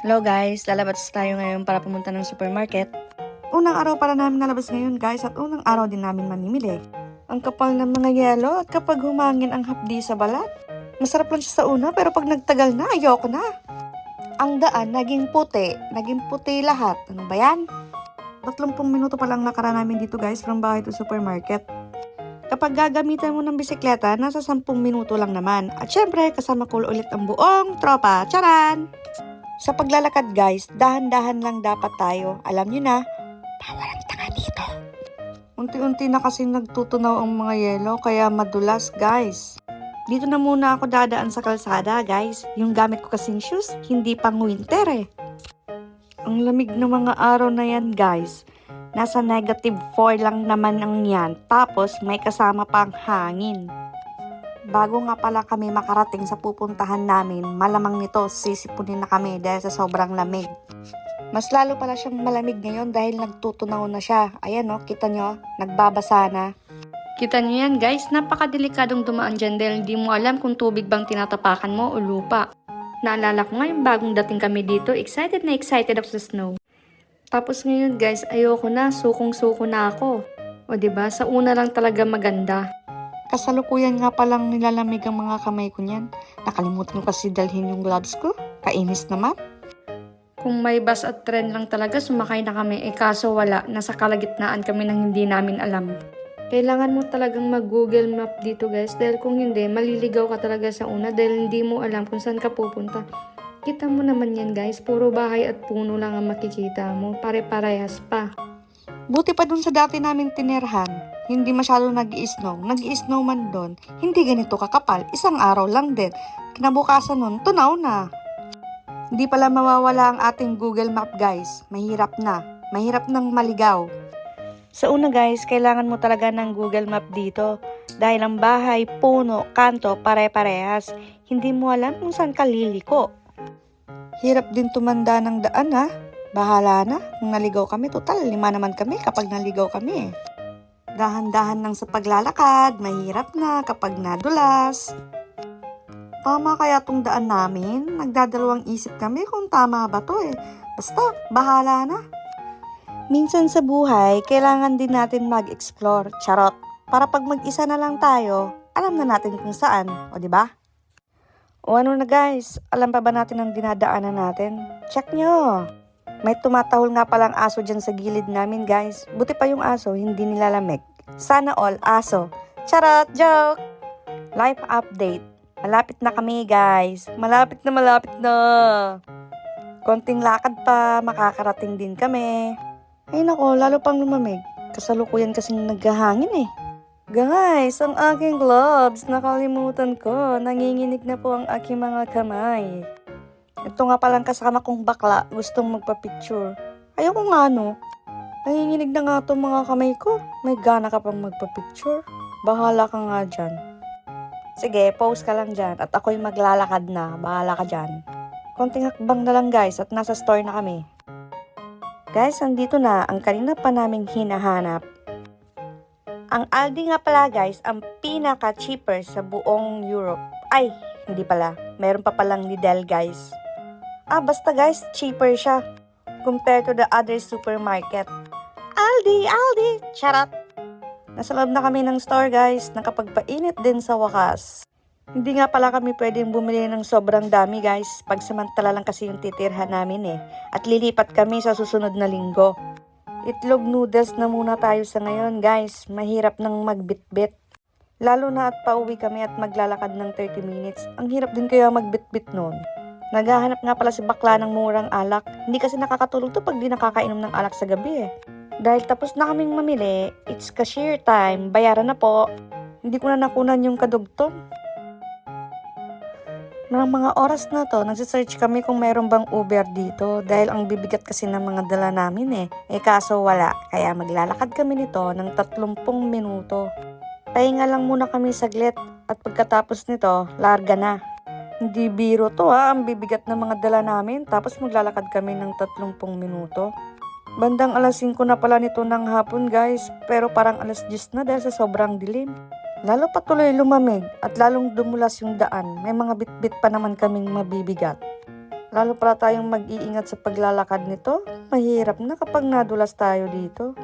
Hello guys, lalabas tayo ngayon para pumunta ng supermarket. Unang araw para namin nalabas ngayon guys at unang araw din namin mamimili. Ang kapal ng mga yelo at kapag humangin ang hapdi sa balat. Masarap lang siya sa una pero pag nagtagal na, ayoko na. Ang daan naging puti lahat. Ano ba yan? 30 minuto pa lang nakaraan namin dito guys from bahay to supermarket. Kapag gagamitan mo ng bisikleta, nasa 10 minuto lang naman. At syempre, kasama ko ulit ang buong tropa. Charan! Sa paglalakad guys, dahan-dahan lang dapat tayo. Alam nyo na, bawal ang tanga dito. Unti-unti na kasi nagtutunaw ang mga yelo, kaya madulas guys. Dito na muna ako dadaan sa kalsada guys. Yung gamit ko kasing shoes, hindi pang winter eh. Ang lamig ng mga araw na yan guys. Nasa -4 lang naman ang yan. Tapos may kasama pang hangin. Bago nga pala kami makarating sa pupuntahan namin, malamang nito sisipunin na kami dahil sa sobrang lamig. Mas lalo pala siyang malamig ngayon dahil nagtutunaw na siya. Ayan o, kita nyo, nagbabasa na. Kita nyo yan guys, napakadelikadong dumaan dyan dahil hindi mo alam kung tubig bang tinatapakan mo o lupa. Naalala ko ngayon bagong dating kami dito, excited na excited ako sa snow. Tapos ngayon guys, ayoko na, sukong-suko na ako. O diba, sa una lang talaga maganda. Kasalukuyan nga palang nilalamig ang mga kamay ko niyan. Nakalimutan ko kasi dalhin yung gloves ko. Kainis naman. Kung may bus at tren lang talaga, sumakay na kami. Kaso wala. Nasa kalagitnaan kami nang hindi namin alam. Kailangan mo talagang mag-Google Map dito guys. Dahil kung hindi, maliligaw ka talaga sa una. Dahil hindi mo alam kung saan ka pupunta. Kita mo naman yan guys. Puro bahay at puno lang ang makikita mo. Pare-parehas pa. Buti pa dun sa dati namin tinirhan, hindi masyado nag-i-snow. Nag-i-snow man dun, hindi ganito kakapal. Isang araw lang din. Kinabukasan nun, tunaw na. Hindi pala mawawala ang ating Google Map guys. Mahirap na. Mahirap nang maligaw. Sa una guys, kailangan mo talaga ng Google Map dito. Dahil ang bahay, puno, kanto, pare-parehas. Hindi mo alam kung saan ka liliko. Hirap din tumanda ng daan ha. Bahala na, kung naligaw kami, total 5 naman kami kapag naligaw kami. Dahan-dahan lang sa paglalakad, mahirap na kapag nadulas. Tama kaya tong daan namin? Nagdadalawang isip kami kung tama ba to eh. Basta, bahala na. Minsan sa buhay, kailangan din natin mag-explore, charot. Para pag mag-isa na lang tayo, alam na natin kung saan, o diba? O ano na guys, alam pa ba natin ang dinadaanan natin? Check nyo! May tumatahol nga palang aso dyan sa gilid namin guys. Buti pa yung aso, hindi nilalamig. Sana all aso. Charot! Joke! Life update. Malapit na kami guys. Malapit na. Konting lakad pa, makakarating din kami. Ay nako, lalo pang lumamig. Kasalukuyan kasing naghahangin eh. Guys, ang aking gloves, nakalimutan ko. Nanginginig na po ang aking mga kamay. Ito nga palang kasama kong bakla, gustong magpa-picture. Ayoko nga no. Nanginginig na nga itong mga kamay ko. May gana ka pang magpa-picture. Bahala ka nga dyan. Sige, pause ka lang dyan at ako'y maglalakad na. Bahala ka dyan. Konting hakbang na lang guys at nasa store na kami. Guys, andito na ang kanina pa naming hinahanap. Ang Aldi nga pala guys, ang pinaka-cheaper sa buong Europe. Ay, hindi pala. Meron pa palang Lidl guys. Basta guys, cheaper siya compared to the other supermarket. Aldi! Charot! Nasa loob na kami ng store guys, nakapagpainit din sa wakas. Hindi nga pala kami pwedeng bumili ng sobrang dami guys, pagsamantala lang kasi yung titirhan namin eh. At lilipat kami sa susunod na linggo. Itlog noodles na muna tayo sa ngayon guys, mahirap nang magbitbit. Lalo na at pauwi kami at maglalakad ng 30 minutes. Ang hirap din kaya magbitbit nun. Naghahanap nga pala si bakla ng murang alak. Hindi kasi nakakatulog to pag di nakakainom ng alak sa gabi eh. Dahil tapos na kaming mamili, it's cashier time. Bayaran na po. Hindi ko na nakunan yung kadugtong. Ng mga oras na to, nagsisearch kami kung mayroon bang Uber dito. Dahil ang bibigat kasi ng mga dala namin eh. Kaso wala. Kaya maglalakad kami nito ng 30 minuto. Pahinga lang muna kami saglit. At pagkatapos nito, larga na. Hindi biro to ang bibigat ng mga dala namin. Tapos maglalakad kami ng 30 minuto. Bandang alas 5 na pala nito ng hapon guys. Pero parang alas 10 na dahil sa sobrang dilim. Lalo pa tuloy lumamig at lalong dumulas yung daan. May mga bitbit pa naman kaming mabibigat. Lalo pala tayong mag-iingat sa paglalakad nito. Mahirap na kapag nadulas tayo dito.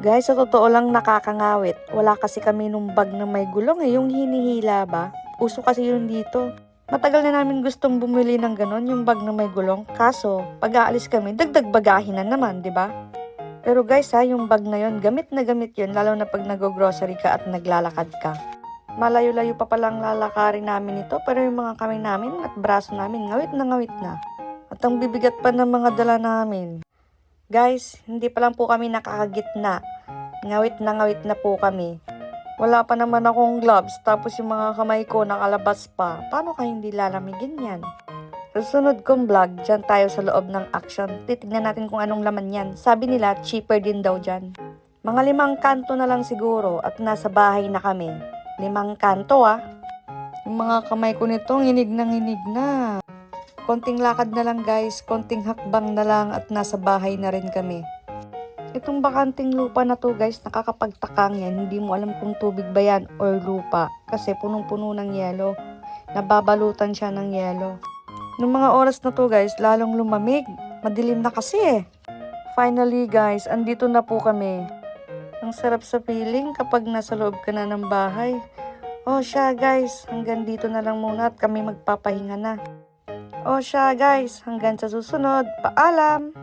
Guys, sa totoo lang nakakangawit. Wala kasi kami nung bag na may gulong yung hinihila ba? Uso kasi yun dito. Matagal na namin gustong bumili ng ganon, yung bag na may gulong. Kaso, pag aalis kami, dagdag bagahin na naman, di ba? Pero guys yung bag na yun, gamit na gamit yun, lalo na pag nag-grocery ka at naglalakad ka. Malayo-layo pa palang lalakarin namin ito, pero yung mga kamay namin at braso namin, ngawit na ngawit na. At ang bibigat pa ng mga dala namin. Guys, hindi pa lang po kami nakakagitna. Ngawit na po kami. Wala pa naman akong gloves, tapos yung mga kamay ko nakalabas pa. Paano ka hindi lalamigin yan? Susunod kong vlog, dyan tayo sa loob ng Action. Titignan natin kung anong laman yan. Sabi nila, cheaper din daw dyan. Mga 5 kanto na lang siguro at nasa bahay na kami. 5 kanto Yung mga kamay ko nito, nginig na. Konting lakad na lang guys, konting hakbang na lang at nasa bahay na rin kami. Itong bakanting lupa na to guys, nakakapagtakang yan. Hindi mo alam kung tubig ba yan or lupa. Kasi punong-puno ng yelo. Nababalutan siya ng yelo. Noong mga oras na to guys, lalong lumamig. Madilim na kasi Finally guys, andito na po kami. Ang sarap sa feeling kapag nasa loob ka na ng bahay. Oh siya guys, hanggang dito na lang muna at kami magpapahinga na. Oh siya guys, hanggang sa susunod. Paalam!